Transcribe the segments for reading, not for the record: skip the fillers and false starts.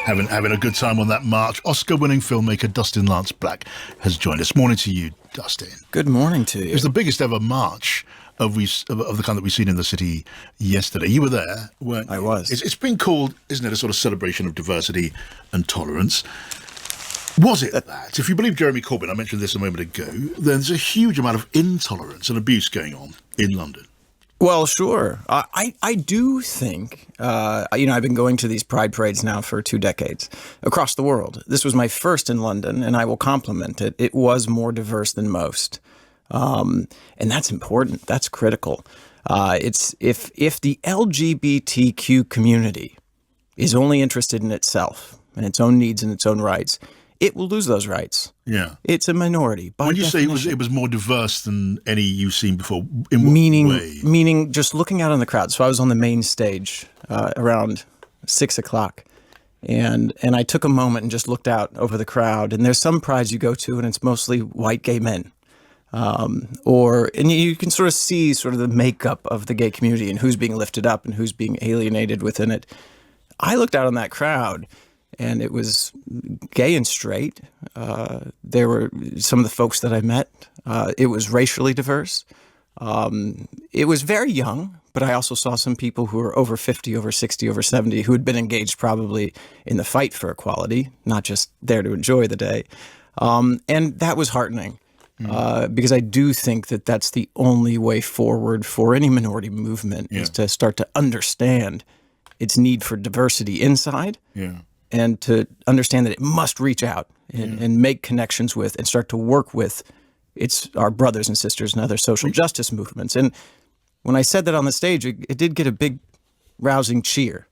having a good time on that march. Oscar-winning filmmaker Dustin Lance Black has joined us. Morning to you, Dustin. Good morning to you. It was the biggest ever march of the kind that we've seen in the city yesterday. You were there, weren't you? I was. It's been called, isn't it, a sort of celebration of diversity and tolerance. Was it that? If you believe Jeremy Corbyn, I mentioned this a moment ago, then there's a huge amount of intolerance and abuse going on in London. Well, sure. I do think, I've been going to these pride parades now for 2 decades across the world. This was my first in London, and I will compliment it. It was more diverse than most. And that's important. That's critical. It's if the LGBTQ community is only interested in itself and its own needs and its own rights, it will lose those rights. Yeah. It's a minority. When you definition. say it was more diverse than any you've seen before, in what way? Meaning just looking out on the crowd. So I was on the main stage around 6 o'clock. And I took a moment and just looked out over the crowd. And there's some prides you go to, and it's mostly white gay men. And you can sort of see sort of the makeup of the gay community and who's being lifted up and who's being alienated within it. I looked out on that crowd, and it was gay and straight. There were some of the folks that I met. It was racially diverse. It was very young, but I also saw some people who were over 50, over 60, over 70, who had been engaged probably in the fight for equality, not just there to enjoy the day. And that was heartening. Because I do think that that's the only way forward for any minority movement is to start to understand its need for diversity inside and to understand that it must reach out and make connections with and start to work with our brothers and sisters and other social justice movements. And when I said that on the stage, it did get a big rousing cheer.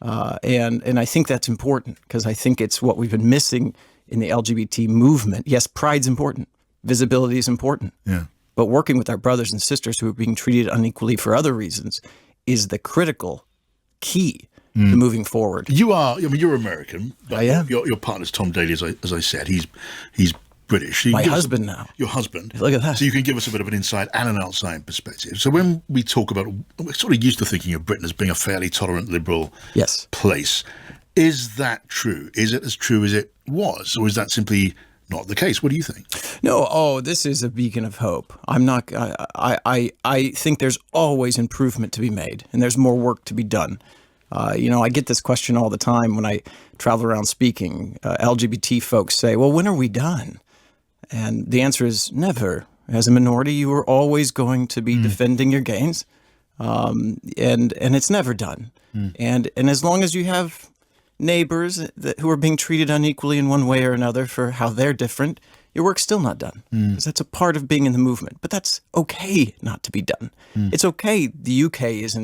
And I think that's important because I think it's what we've been missing in the LGBT movement. Yes, pride's important. Visibility is important, but working with our brothers and sisters who are being treated unequally for other reasons is the critical key to moving forward. You're American. But I am. Your partner's Tom Daly, as I said. He's British. My husband now. Your husband. Look at that. So you can give us a bit of an inside and an outside perspective. So when we talk about, we're sort of used to thinking of Britain as being a fairly tolerant, liberal place. Is that true? Is it as true as it was? Or is that simply not the case? What do you think? No, this is a beacon of hope. I think there's always improvement to be made, and there's more work to be done. I get this question all the time when I travel around speaking. LGBT folks say, well, when are we done? And the answer is never. As a minority, you are always going to be defending your gains, and it's never done. And as long as you have neighbors who are being treated unequally in one way or another for how they're different, your work's still not done. Because that's a part of being in the movement. But that's okay not to be done. It's okay. The UK is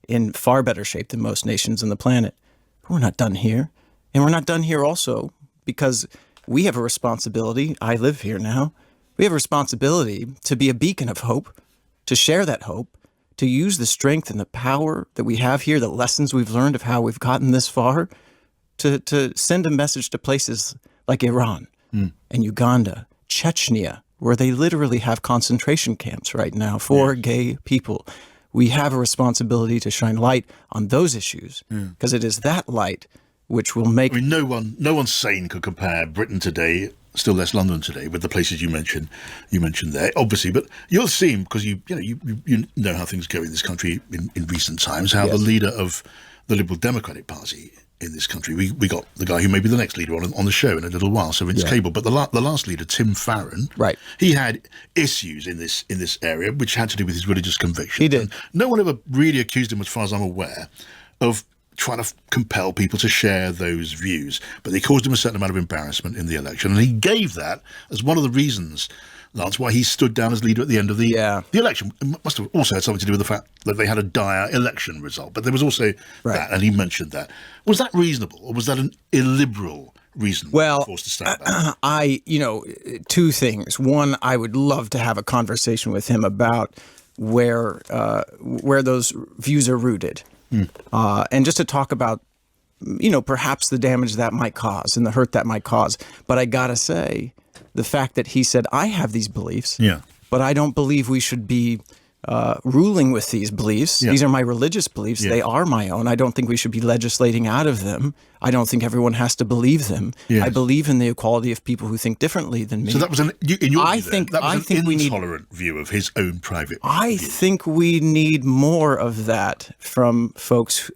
in far better shape than most nations on the planet. But we're not done here. And we're not done here also because we have a responsibility. I live here now. We have a responsibility to be a beacon of hope, to share that hope, to use the strength and the power that we have here, the lessons we've learned of how we've gotten this far, to send a message to places like Iran and Uganda, Chechnya, where they literally have concentration camps right now for gay people. We have a responsibility to shine light on those issues because it is that light which will make... I mean, no one sane could compare Britain today, still less London today, with the places you mentioned there, obviously. But you'll see, because you know how things go in this country in recent times, how the leader of the Liberal Democratic Party in this country, we got the guy who may be the next leader on the show in a little while, so it's Cable. But the last leader, Tim Farron, he had issues in this area which had to do with his religious conviction. He did. And no one ever really accused him, as far as I'm aware, of trying to compel people to share those views. But they caused him a certain amount of embarrassment in the election, and he gave that as one of the reasons, Lance, why he stood down as leader at the end of the election. It must have also had something to do with the fact that they had a dire election result. But there was also that, and he mentioned that. Was that reasonable, or was that an illiberal reason forced to stand back? Two things. One, I would love to have a conversation with him about where those views are rooted. And just to talk about, perhaps the damage that might cause and the hurt that might cause. But I gotta say, the fact that he said, I have these beliefs, but I don't believe we should be ruling with these beliefs. Yeah. These are my religious beliefs. Yeah. They are my own. I don't think we should be legislating out of them. I don't think everyone has to believe them. Yes. I believe in the equality of people who think differently than me. So that was in your I view, think- that was I an think we need- intolerant view of his own private I view. think we need more of that from folks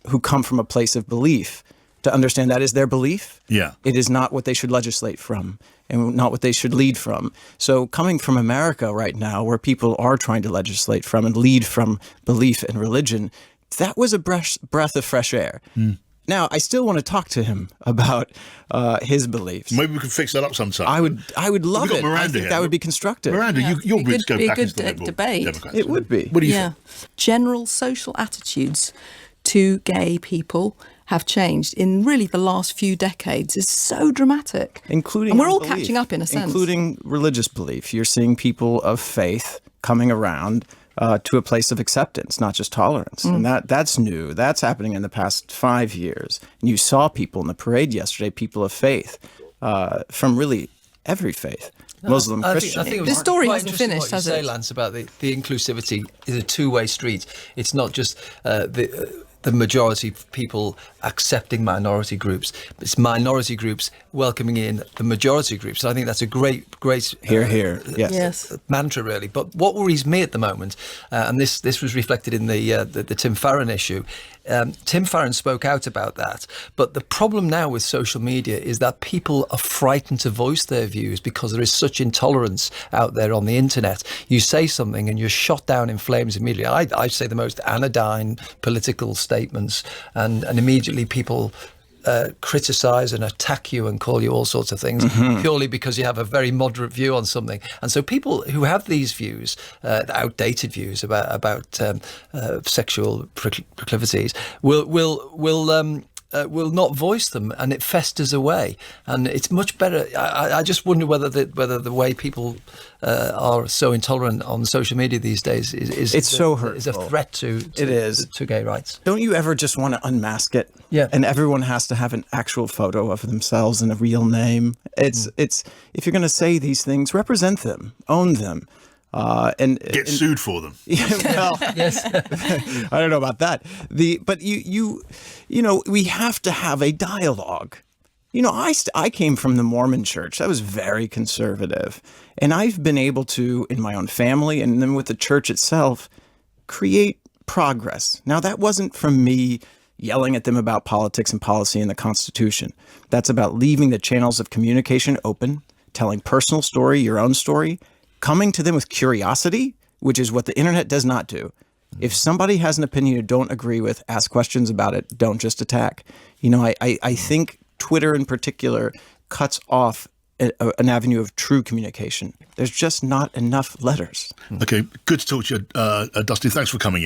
who come from a place of belief, to understand that is their belief. Yeah. It is not what they should legislate from and not what they should lead from. So coming from America right now, where people are trying to legislate from and lead from belief and religion, that was a breath of fresh air. Now, I still want to talk to him about his beliefs. Maybe we can fix that up sometime. I would love We've got it. Miranda I think here. that would be constructive. Miranda, your Be roots good- go be a back good into the Liberal debate. Democrats. It would be. What do you Yeah. think? General social attitudes to gay people have changed in really the last few decades. Is so dramatic. Including and we're all belief, catching up in a sense. including religious belief. You're seeing people of faith coming around to a place of acceptance, not just tolerance, and that's new. That's happening in the past 5 years. And you saw people in the parade yesterday, people of faith from really every faith, Muslim, Christian. I think it was The story quite hasn't interesting finished, what you has say, it? Lance, about the inclusivity is a two-way street. It's not just the majority of people accepting minority groups. It's minority groups welcoming in the majority groups. And I think that's a great Here. Yes. mantra, really. But what worries me at the moment, and this was reflected in the Tim Farron issue, Tim Farron spoke out about that. But the problem now with social media is that people are frightened to voice their views because there is such intolerance out there on the internet. You say something and you're shot down in flames immediately. I say the most anodyne political statements, and immediately people criticize and attack you and call you all sorts of things purely because you have a very moderate view on something. And so people who have these views, outdated views about sexual proclivities, will not voice them, and it festers away. And it's much better. I just wonder whether the way people are so intolerant on social media these days is so is a hurtful. threat to gay rights. Don't you ever just want to unmask it? Yeah. And everyone has to have an actual photo of themselves and a real name. It's if you're going to say these things, represent them, own them. And Get sued for them. well, Yes. I don't know about that. But you know, we have to have a dialogue. You know, I came from the Mormon church. That was very conservative. And I've been able to, in my own family and then with the church itself, create progress. Now, that wasn't from me yelling at them about politics and policy and the Constitution. That's about leaving the channels of communication open, telling personal story, your own story, coming to them with curiosity, which is what the internet does not do. If somebody has an opinion you don't agree with, ask questions about it. Don't just attack. You know, I think Twitter in particular cuts off an avenue of true communication. There's just not enough letters. Okay, good to talk to you, Dustin. Thanks for coming in.